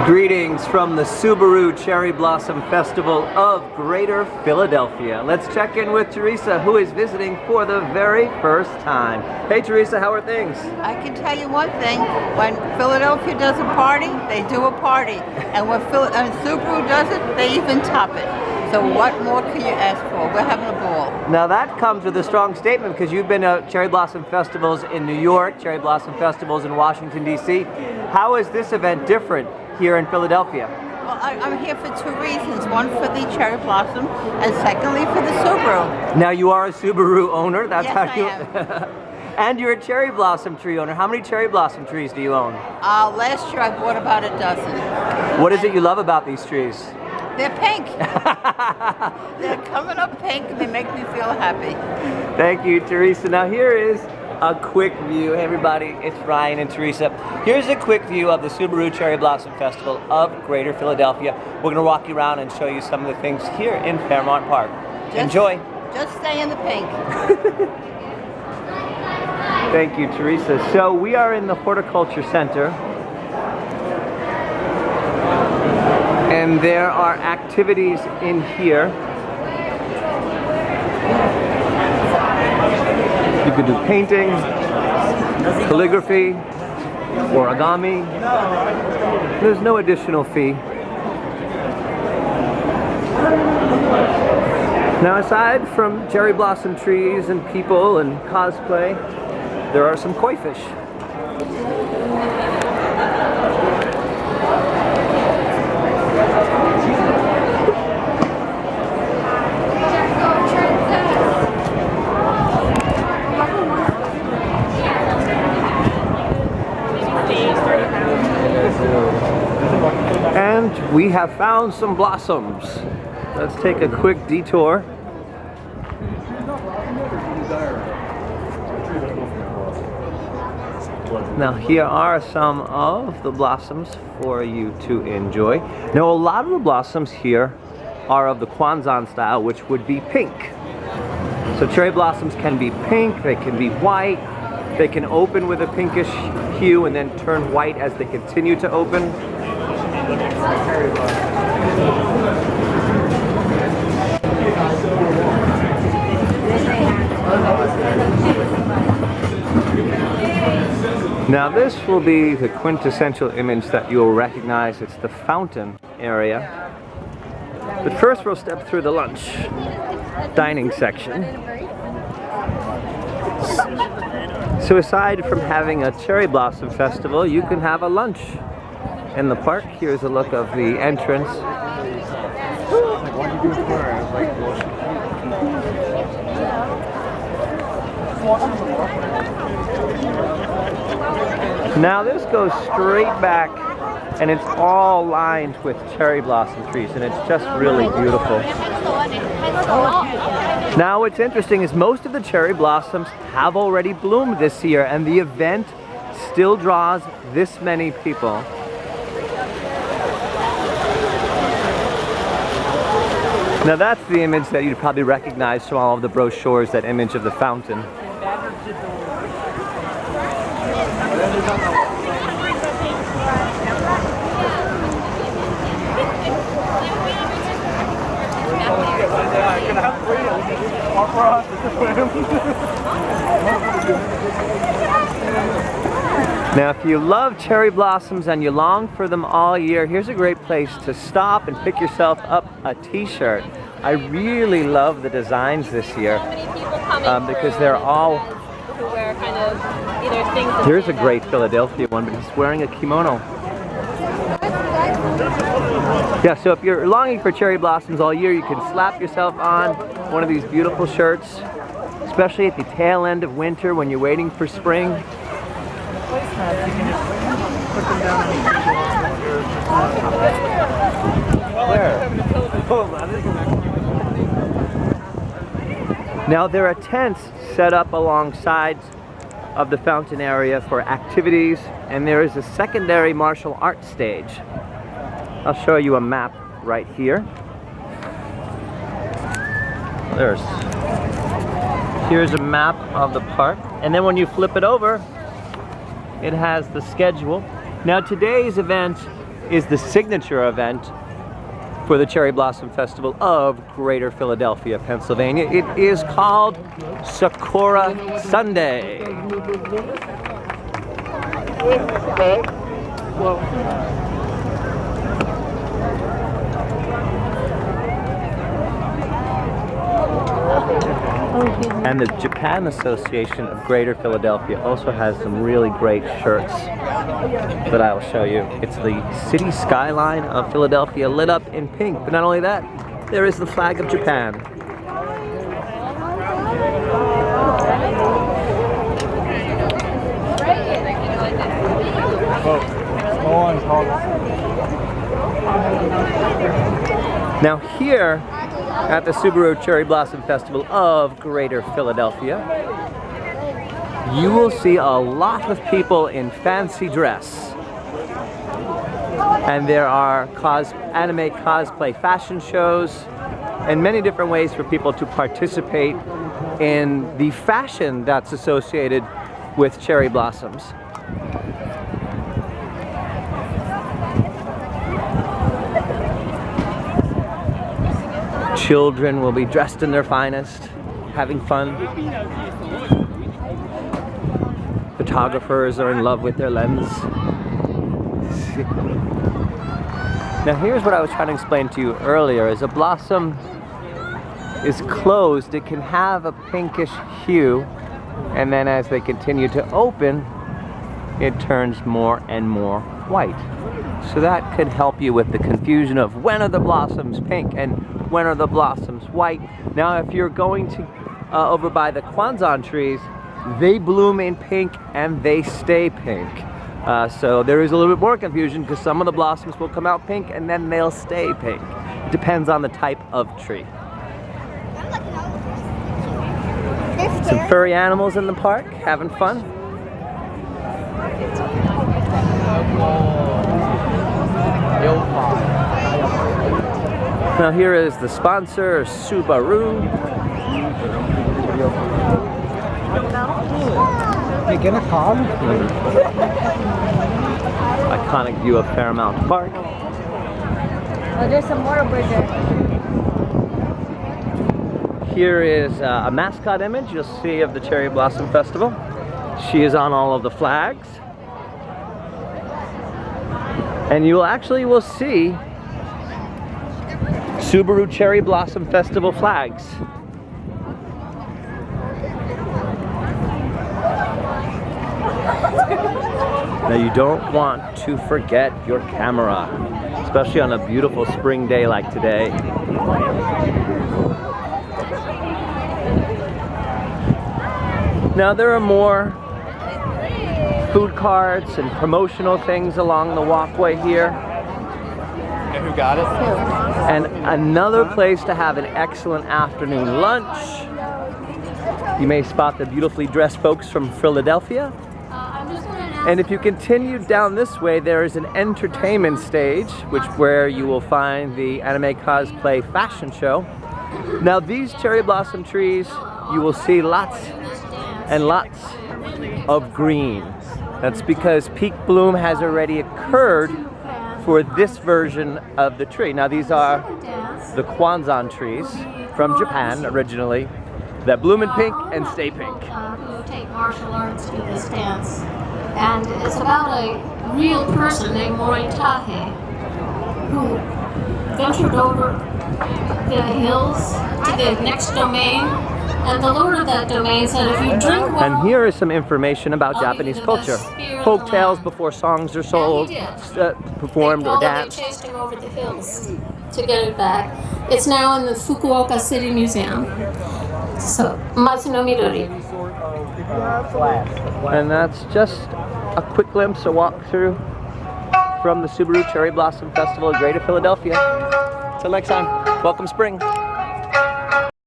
Greetings from the Subaru Cherry Blossom Festival of Greater Philadelphia. Let's check in with Teresa, who is visiting for the very first time. Hey Teresa, how are things? I can tell you one thing, when Philadelphia does a party, they do a party. And when Subaru does it, they even top it. So what more can you ask for? We're having a ball. Now that comes with a strong statement because you've been to Cherry Blossom Festivals in New York, Cherry Blossom Festivals in Washington, D.C. How is this event different here in Philadelphia? Well, I'm here for two reasons. One for the Cherry Blossom, and secondly for the Subaru. Now you are a Subaru owner. That's yes, how you. I am. And you're a cherry blossom tree owner. How many cherry blossom trees do you own? Last year I bought about a dozen. What is it you love about these trees? They're pink. They're coming up pink and they make me feel happy. Thank you, Teresa. Now here is a quick view. Hey everybody, it's Ryan and Teresa. Here's a quick view of the Subaru Cherry Blossom Festival of Greater Philadelphia. We're going to walk you around and show you some of the things here in Fairmount Park. Enjoy. Just stay in the pink. Thank you, Teresa. So we are in the Horticulture Center. And there are activities in here. You could do painting, calligraphy, origami. There's no additional fee. Now aside from cherry blossom trees and people and cosplay, there are some koi fish. And we have found some blossoms. Let's take a quick detour. Now here are some of the blossoms for you to enjoy. Now a lot of the blossoms here are of the Kwanzan style, which would be pink. So cherry blossoms can be pink, they can be white, they can open with a pinkish hue and then turn white as they continue to open. Now this will be the quintessential image that you'll recognize. It's the fountain area. But first we'll step through the lunch dining section. So aside from having a Cherry Blossom Festival, you can have a lunch in the park. Here's a look of the entrance. Now this goes straight back and it's all lined with cherry blossom trees and it's just really beautiful. Now what's interesting is most of the cherry blossoms have already bloomed this year and the event still draws this many people. Now that's the image that you'd probably recognize from all of the brochures, that image of the fountain. Now if you love cherry blossoms and you long for them all year, here's a great place to stop and pick yourself up a t-shirt. I really love the designs this year because they're all... Here's a great Philadelphia one, but he's wearing a kimono. Yeah, so if you're longing for cherry blossoms all year, you can slap yourself on one of these beautiful shirts, especially at the tail end of winter when you're waiting for spring. Now there are tents set up alongside of the fountain area for activities, and there is a secondary martial arts stage. I'll show you a map right here. Here's a map of the park, and then when you flip it over, it has the schedule. Now today's event is the signature event for the Cherry Blossom Festival of Greater Philadelphia, Pennsylvania. It is called Sakura Sunday. And the Japan Association of Greater Philadelphia also has some really great shirts that I'll show you. It's the city skyline of Philadelphia lit up in pink. But not only that, there is the flag of Japan. Now here at the Subaru Cherry Blossom Festival of Greater Philadelphia, you will see a lot of people in fancy dress. And there are anime cosplay fashion shows and many different ways for people to participate in the fashion that's associated with cherry blossoms. Children will be dressed in their finest, having fun. Photographers are in love with their lens. Now here's what I was trying to explain to you earlier. As a blossom is closed, it can have a pinkish hue, and then as they continue to open, it turns more and more white. So that could help you with the confusion of when are the blossoms pink and when are the blossoms white. Now if you're going to over by the Kwanzaa trees, they bloom in pink and they stay pink. So there is a little bit more confusion because some of the blossoms will come out pink and then they'll stay pink. Depends on the type of tree. Some furry animals in the park, having fun. Now here is the sponsor, Subaru. Get a car. Iconic view of Fairmount Park. Oh, there's some more over there. Here is a mascot image you'll see of the Cherry Blossom Festival. She is on all of the flags. And you will see Subaru Cherry Blossom Festival flags. Now you don't want to forget your camera, especially on a beautiful spring day like today. Now there are more food carts and promotional things along the walkway here. Who got it? And another place to have an excellent afternoon lunch. You may spot the beautifully dressed folks from Philadelphia. And if you continue down this way, there is an entertainment stage, where you will find the anime cosplay fashion show. Now these cherry blossom trees, you will see lots and lots of green. That's because PeakBloom has already occurred for this version of the tree. Now these are the Kwanzaa trees from Japan originally that bloom in pink and stay pink. Who take martial arts to this dance. And it's about a real person named Moritahe who ventured over the hills to the next domain, and the lord of that domain said if you drink well... And here is some information about Japanese culture. Folk tales before songs are sold, performed or danced. They chased him over the hills to get it back. It's now in the Fukuoka City Museum. So, Matsuno Midori. And that's just a quick glimpse, a walkthrough from the Subaru Cherry Blossom Festival of Greater Philadelphia. Till next time, welcome spring.